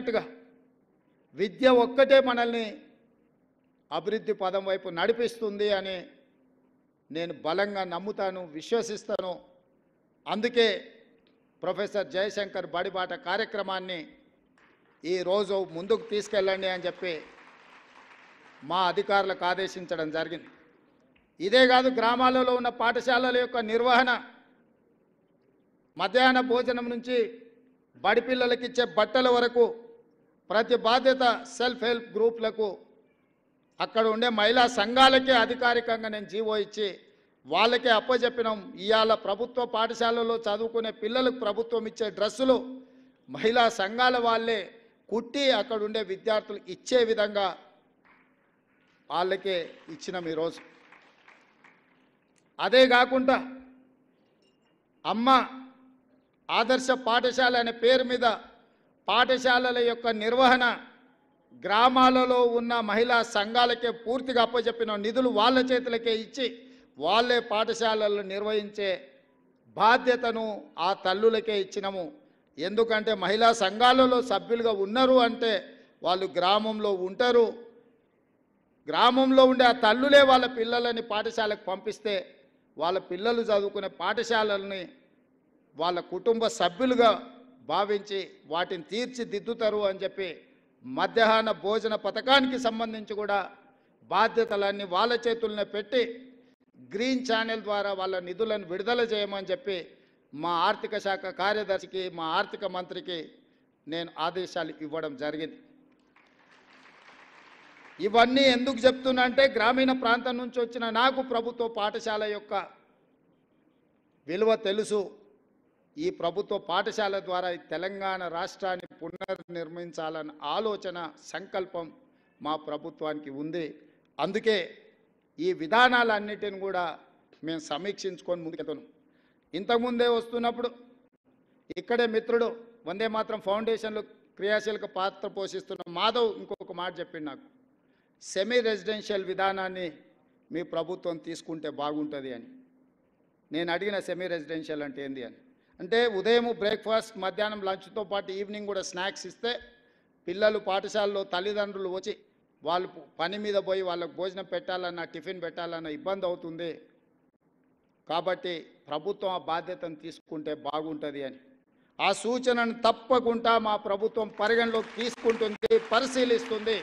చెప్పినట్టుగా విద్య ఒక్కటే మనల్ని అభివృద్ధి పదం వైపు నడిపిస్తుంది అని నేను బలంగా నమ్ముతాను, విశ్వసిస్తాను. అందుకే ప్రొఫెసర్ జయశంకర్ బడిబాట కార్యక్రమాన్ని ఈరోజు ముందుకు తీసుకెళ్ళండి అని చెప్పి మా అధికారులకు ఆదేశించడం జరిగింది. ఇదే కాదు, గ్రామాలలో ఉన్న పాఠశాలల యొక్క నిర్వహణ, మధ్యాహ్న భోజనం నుంచి బడి పిల్లలకి ఇచ్చే బట్టల వరకు ప్రతి బాధ్యత సెల్ఫ్ హెల్ప్ గ్రూప్లకు, అక్కడ ఉండే మహిళా సంఘాలకే అధికారికంగా నేను జీవో ఇచ్చి వాళ్ళకే అప్పచెప్పినాం. ఇవాళ ప్రభుత్వ పాఠశాలలో చదువుకునే పిల్లలకు ప్రభుత్వం ఇచ్చే డ్రెస్సులు మహిళా సంఘాల వాళ్ళే కుట్టి అక్కడ ఉండే విద్యార్థులు ఇచ్చే విధంగా వాళ్ళకే ఇచ్చినాం ఈరోజు. అదే కాకుండా అమ్మ ఆదర్శ పాఠశాల అనే పేరు మీద పాఠశాలల యొక్క నిర్వహణ గ్రామాలలో ఉన్న మహిళా సంఘాలకే పూర్తిగా అప్పచెప్పిన నిధులు వాళ్ళ చేతులకే ఇచ్చి వాళ్ళే పాఠశాలలు నిర్వహించే బాధ్యతను ఆ తల్లులకే ఇచ్చినాము. ఎందుకంటే మహిళా సంఘాలలో సభ్యులుగా ఉన్నారు అంటే వాళ్ళు గ్రామంలో ఉంటారు. గ్రామంలో ఉండే ఆ తల్లులే వాళ్ళ పిల్లలని పాఠశాలకు పంపిస్తే వాళ్ళ పిల్లలు చదువుకునే పాఠశాలల్ని వాళ్ళ కుటుంబ సభ్యులుగా భావించి వాటిని తీర్చిదిద్దుతారు అని చెప్పి మధ్యాహ్న భోజన పథకానికి సంబంధించి కూడా బాధ్యతలన్నీ వాళ్ళ చేతుల్లోనే పెట్టి గ్రీన్ ఛానల్ ద్వారా వాళ్ళ నిధులను విడుదల చేయమని చెప్పి మా ఆర్థిక శాఖ కార్యదర్శికి, మా ఆర్థిక మంత్రికి నేను ఆదేశాలు ఇవ్వడం జరిగింది. ఇవన్నీ ఎందుకు చెప్తున్నా అంటే గ్రామీణ ప్రాంతం నుంచి వచ్చిన నాకు ప్రభుత్వ పాఠశాల యొక్క విలువ తెలుసు. ఈ ప్రభుత్వ పాఠశాల ద్వారా తెలంగాణ రాష్ట్రాన్ని పునర్నిర్మించాలన్న ఆలోచన, సంకల్పం మా ప్రభుత్వానికి ఉంది. అందుకే ఈ విధానాలన్నిటిని కూడా మేము సమీక్షించుకొని ముందుకెళ్తున్నాం. ఇంతకుముందే వస్తున్నప్పుడు ఇక్కడే మిత్రుడు వందే మాత్రం ఫౌండేషన్లో క్రియాశీలక పాత్ర పోషిస్తున్న మాధవ్ ఇంకొక మాట చెప్పిండు నాకు, సెమీ రెసిడెన్షియల్ విధానాన్ని మీ ప్రభుత్వం తీసుకుంటే బాగుంటుంది అని. నేను అడిగిన సెమీ రెసిడెన్షియల్ అంటే ఏంది అని. అంటే ఉదయం బ్రేక్ఫాస్ట్, మధ్యాహ్నం లంచ్తో పాటు ఈవినింగ్ కూడా స్నాక్స్ ఇస్తే పిల్లలు పాఠశాలలో తల్లిదండ్రులు వచ్చి వాళ్ళు పని మీద పోయి వాళ్ళకు భోజనం పెట్టాలన్నా టిఫిన్ పెట్టాలన్నా ఇబ్బంది అవుతుంది. కాబట్టి ప్రభుత్వం ఆ బాధ్యతను తీసుకుంటే బాగుంటుంది అని. ఆ సూచనను తప్పకుండా మా ప్రభుత్వం పరిగణలోకి తీసుకుంటుంది, పరిశీలిస్తుంది.